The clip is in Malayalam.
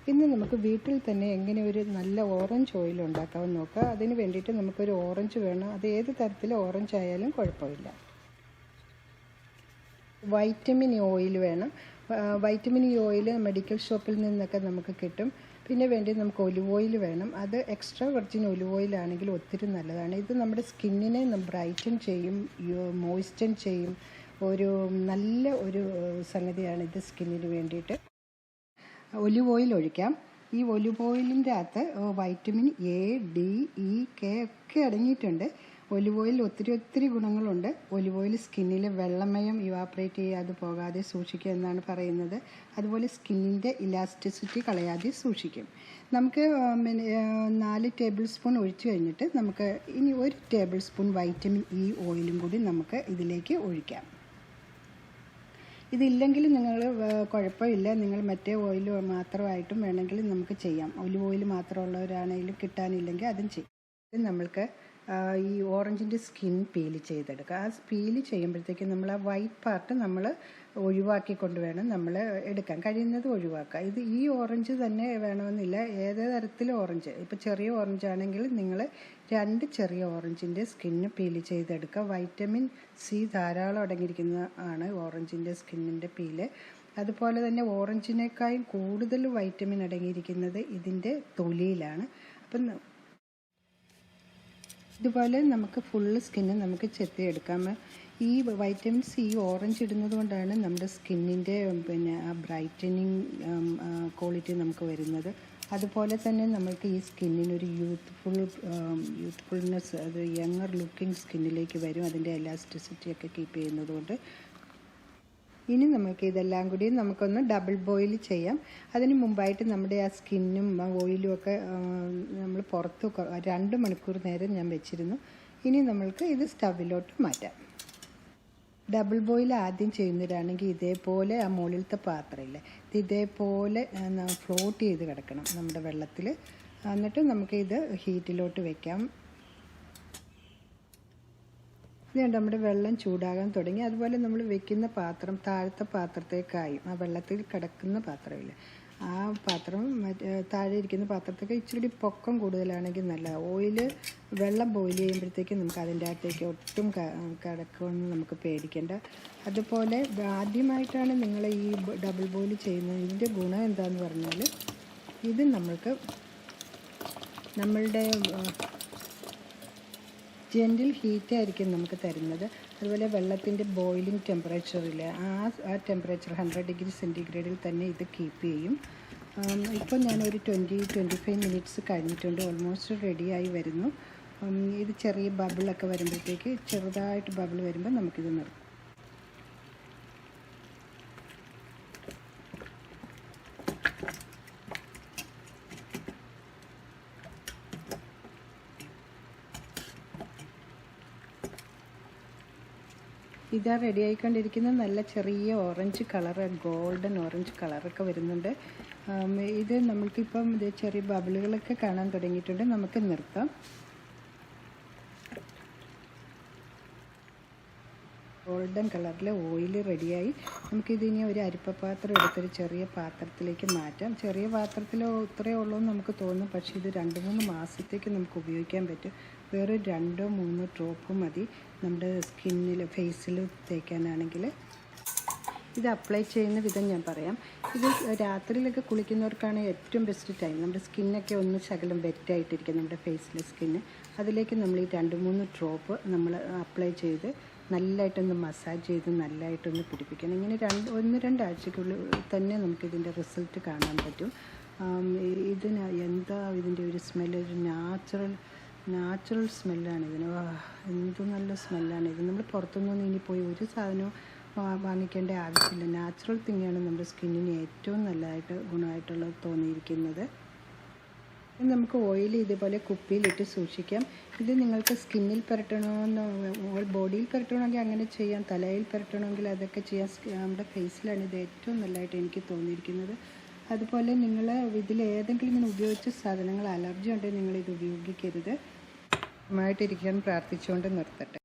ഇന്ന് നമുക്ക് വീട്ടിൽ തന്നെ എങ്ങനെ ഒരു നല്ല ഓറഞ്ച് ഓയിൽ ഉണ്ടാക്കാമെന്ന് നോക്കാം. അതിന് വേണ്ടിയിട്ട് നമുക്കൊരു ഓറഞ്ച് വേണം. അത് ഏത് തരത്തിലെ ഓറഞ്ച് ആയാലും കുഴപ്പമില്ല. വൈറ്റമിൻ ഓയിൽ വേണം. വൈറ്റമിൻ ഓയിൽ മെഡിക്കൽ ഷോപ്പിൽ നിന്നൊക്കെ നമുക്ക് കിട്ടും. പിന്നെ വേണ്ടി നമുക്ക് ഒലിവ് ഓയിൽ വേണം. അത് എക്സ്ട്രാ വെർജിൻ ഒലിവ് ഓയിലാണെങ്കിൽ ഒത്തിരി നല്ലതാണ്. ഇത് നമ്മുടെ സ്കിന്നിനെ ബ്രൈറ്റൻ ചെയ്യും, മോയ്സ്റ്റൻ ചെയ്യും. നല്ല ഒരു സംഗതിയാണ് ഇത് സ്കിന്നിന് വേണ്ടിയിട്ട്. ഒലിവ് ഓയിൽ ഒഴിക്കാം. ഈ ഒലിവ് ഓയിലിൻ്റെ അകത്ത് vitamin A, D, E, K ഒക്കെ അടങ്ങിയിട്ടുണ്ട്. ഒലിവ് ഓയിൽ ഒത്തിരി ഗുണങ്ങളുണ്ട്. ഒലിവ് ഓയിൽ സ്കിന്നിലെ വെള്ളമയം ഇവാപ്പറേറ്റ് ചെയ്യാതെ പോകാതെ സൂക്ഷിക്കുക എന്നാണ് പറയുന്നത്. അതുപോലെ സ്കിന്നിൻ്റെ ഇലാസ്റ്റിസിറ്റി കളയാതെ സൂക്ഷിക്കും. നമുക്ക് 4 ടേബിൾ സ്പൂൺ ഒഴിച്ചു കഴിഞ്ഞിട്ട് നമുക്ക് ഇനി 1 ടേബിൾ സ്പൂൺ വൈറ്റമിൻ ഇ ഓയിലും കൂടി നമുക്ക് ഇതിലേക്ക് ഒഴിക്കാം. ഇതില്ലെങ്കിൽ നിങ്ങൾ കുഴപ്പമില്ല, നിങ്ങൾ മറ്റേ ഓയിൽ മാത്രമായിട്ടും വേണമെങ്കിൽ നമുക്ക് ചെയ്യാം. ഒലിവ് ഓയിൽ മാത്രമുള്ളവരാണെങ്കിലും കിട്ടാനില്ലെങ്കിൽ അതും ചെയ്യും. നമ്മൾക്ക് ഈ ഓറഞ്ചിൻ്റെ സ്കിൻ പീൽ ചെയ്തെടുക്കുക. ആ പീൽ ചെയ്യുമ്പോഴത്തേക്കും നമ്മൾ ആ വൈറ്റ് പാർട്ട് നമ്മൾ ഒഴിവാക്കിക്കൊണ്ട് വേണം നമ്മൾ എടുക്കാൻ. കഴിയുന്നത് ഒഴിവാക്കുക. ഈ ഓറഞ്ച് തന്നെ വേണമെന്നില്ല, ഏത് തരത്തിലും ഓറഞ്ച്. ഇപ്പോൾ ചെറിയ ഓറഞ്ച് ആണെങ്കിൽ നിങ്ങൾ 2 ചെറിയ ഓറഞ്ചിൻ്റെ സ്കിന്ന് പീൽ ചെയ്തെടുക്കുക. വൈറ്റമിൻ സി ധാരാളം അടങ്ങിയിരിക്കുന്ന ആണ് ഓറഞ്ചിൻ്റെ സ്കിന്നിൻ്റെ പീല്. അതുപോലെ തന്നെ ഓറഞ്ചിനേക്കാളും കൂടുതൽ വൈറ്റമിൻ അടങ്ങിയിരിക്കുന്നത് ഇതിൻ്റെ തൊലിയിലാണ്. അപ്പം ഇതുപോലെ നമുക്ക് ഫുള്ള് സ്കിന്ന് നമുക്ക് ചെത്തിയെടുക്കാം. ഈ വൈറ്റമിൻ സി ഓറഞ്ച് ഇടുന്നത് കൊണ്ടാണ് നമ്മുടെ സ്കിന്നിൻ്റെ ബ്രൈറ്റനിങ് ക്വാളിറ്റി നമുക്ക് വരുന്നത്. അതുപോലെ തന്നെ നമുക്ക് ഈ സ്കിന്നിനൊരു യൂത്ത്ഫുൾനെസ്, അത് യങ്ങർ ലുക്കിംഗ് സ്കിന്നിലേക്ക് വരും. അതിൻ്റെ എലാസ്റ്റിസിറ്റി ഒക്കെ കീപ്പ് ചെയ്യുന്നത് കൊണ്ട്. ഇനി നമുക്ക് ഇതെല്ലാം കൂടി നമുക്കൊന്ന് ഡബിൾ ബോയിൽ ചെയ്യാം. അതിന് മുമ്പായിട്ട് നമ്മുടെ ആ സ്കിന്നും ഓയിലും ഒക്കെ നമ്മൾ പുറത്ത് 2 മണിക്കൂർ നേരം ഞാൻ വെച്ചിരുന്നു. ഇനി നമ്മൾക്ക് ഇത് സ്റ്റവിലോട്ട് മാറ്റാം. ഡബിൾ ബോയിൽ ആദ്യം ചെയ്യുന്നവരാണെങ്കിൽ ഇതേപോലെ ആ മുകളിലത്തെ പാത്രമില്ലേ, ഇതേപോലെ ഫ്ലോട്ട് ചെയ്ത് കിടക്കണം നമ്മുടെ വെള്ളത്തിൽ. എന്നിട്ട് നമുക്കിത് ഹീറ്റിലോട്ട് വെക്കാം. ഇതുകൊണ്ട് നമ്മുടെ വെള്ളം ചൂടാകാൻ തുടങ്ങി. അതുപോലെ നമ്മൾ വെക്കുന്ന പാത്രം താഴത്തെ പാത്രത്തേക്കായും ആ വെള്ളത്തിൽ കിടക്കുന്ന പാത്രമില്ല, ആ പാത്രം താഴെ ഇരിക്കുന്ന പാത്രത്തേക്ക് ഇച്ചിരി പൊക്കം കൂടുതലാണെങ്കിൽ നല്ല. വെള്ളം ബോയിൽ ചെയ്യുമ്പോഴത്തേക്കും നമുക്ക് അതിൻ്റെ അകത്തേക്ക് ഒട്ടും കിടക്കുമെന്ന് നമുക്ക് പേടിക്കേണ്ട. അതുപോലെ ആദ്യമായിട്ടാണ് നിങ്ങൾ ഈ ഡബിൾ ബോയിൽ ചെയ്യുന്നത്. ഇതിൻ്റെ ഗുണം എന്താണെന്ന് പറഞ്ഞാൽ ഇത് നമ്മളുടെ ജെൻറ്റിൽ ഹീറ്റായിരിക്കും നമുക്ക് തരുന്നത്. അതുപോലെ വെള്ളത്തിൻ്റെ ബോയിലിംഗ് ടെമ്പറേച്ചറിൽ ആ ടെമ്പറേച്ചർ 100 ഡിഗ്രി സെൻറ്റിഗ്രേഡിൽ തന്നെ ഇത് കീപ്പ് ചെയ്യും. ഇപ്പോൾ ഞാനൊരു 20-25 മിനിറ്റ്സ് കഴിഞ്ഞിട്ടുണ്ട്. ഓൾമോസ്റ്റ് റെഡിയായി വരുന്നു. ഇത് ചെറിയ ബബിളൊക്കെ വരുമ്പോഴത്തേക്ക്, ചെറുതായിട്ട് ബബിൾ വരുമ്പോൾ നമുക്കിത് നിർത്താം. ഇതാ റെഡി ആയിക്കൊണ്ടിരിക്കുന്ന നല്ല ചെറിയ ഓറഞ്ച് കളറ്, ഗോൾഡൻ ഓറഞ്ച് കളറൊക്കെ വരുന്നുണ്ട്. ഇത് നമ്മൾക്കിപ്പം ചെറിയ ബബിളുകളൊക്കെ കാണാൻ തുടങ്ങിയിട്ടുണ്ട്. നമുക്ക് നിർത്താം. ഗോൾഡൻ കളറിൽ ഓയിൽ റെഡിയായി. നമുക്കിതിനി ഒരു അരിപ്പപാത്രം എടുത്തൊരു ചെറിയ പാത്രത്തിലേക്ക് മാറ്റാം. ചെറിയ പാത്രത്തിൽ ഇത്രയേ ഉള്ളൂ എന്ന് നമുക്ക് തോന്നും, പക്ഷേ ഇത് 2-3 മാസത്തേക്ക് നമുക്ക് ഉപയോഗിക്കാൻ പറ്റും. വേറെ 2-3 ഡ്രോപ്പ് മതി നമ്മുടെ സ്കിന്നിൽ, ഫേസിൽ തേക്കാനാണെങ്കിൽ. ഇത് അപ്ലൈ ചെയ്യുന്ന വിധം ഞാൻ പറയാം. ഇത് രാത്രിയിലൊക്കെ കുളിക്കുന്നവർക്കാണ് ഏറ്റവും ബെസ്റ്റ് ടൈം. നമ്മുടെ സ്കിന്നൊക്കെ ഒന്ന് ശകലം വെറ്റായിട്ടിരിക്കും, നമ്മുടെ ഫേസിലെ സ്കിന്ന്. അതിലേക്ക് നമ്മൾ ഈ 2-3 ഡ്രോപ്പ് നമ്മൾ അപ്ലൈ ചെയ്ത് നല്ലതായിട്ടൊന്ന് മസാജ് ചെയ്ത് നല്ലതായിട്ടൊന്ന് പിടിപ്പിക്കണം. ഇങ്ങനെ 1-2 ആഴ്ചക്കുള്ളിൽ തന്നെ നമുക്കിതിൻ്റെ റിസൾട്ട് കാണാൻ പറ്റും. ഇതിൻ്റെ ഒരു സ്മെല്ല്, ഒരു നാച്ചുറൽ സ്മെല്ലാണ് ഇതിന്. എന്ത് നല്ല സ്മെല്ലാണ് ഇത്. നമ്മൾ പുറത്തുനിന്നൊന്നും ഇനി പോയി ഒരു സാധനവും വാങ്ങിക്കേണ്ട ആവശ്യമില്ല. നാച്ചുറൽ തിങ്ങാണ് നമ്മുടെ സ്കിന്നിന് ഏറ്റവും നല്ലതായിട്ട് ഗുണമായിട്ടുള്ളത് തോന്നിയിരിക്കുന്നത്. നമുക്ക് ഓയിൽ ഇതേപോലെ കുപ്പിയിലിട്ട് സൂക്ഷിക്കാം. ഇത് നിങ്ങൾക്ക് സ്കിന്നിൽ പുരട്ടണമെന്നോ ബോഡിയിൽ പുരട്ടണമെങ്കിൽ അങ്ങനെ ചെയ്യാം, തലയിൽ പുരട്ടണമെങ്കിൽ അതൊക്കെ ചെയ്യാം. നമ്മുടെ ഫേസിലാണ് ഇത് ഏറ്റവും നല്ലതായിട്ട് എനിക്ക് തോന്നിയിരിക്കുന്നത്. അതുപോലെ നിങ്ങൾ ഇതിലേതെങ്കിലും ഇങ്ങനെ ഉപയോഗിച്ച സാധനങ്ങൾ അലർജി ഉണ്ടെങ്കിൽ നിങ്ങളിത് ഉപയോഗിക്കരുത്. നന്നായിട്ടിരിക്കാൻ പ്രാർത്ഥിച്ചുകൊണ്ട് നിർത്തട്ടെ.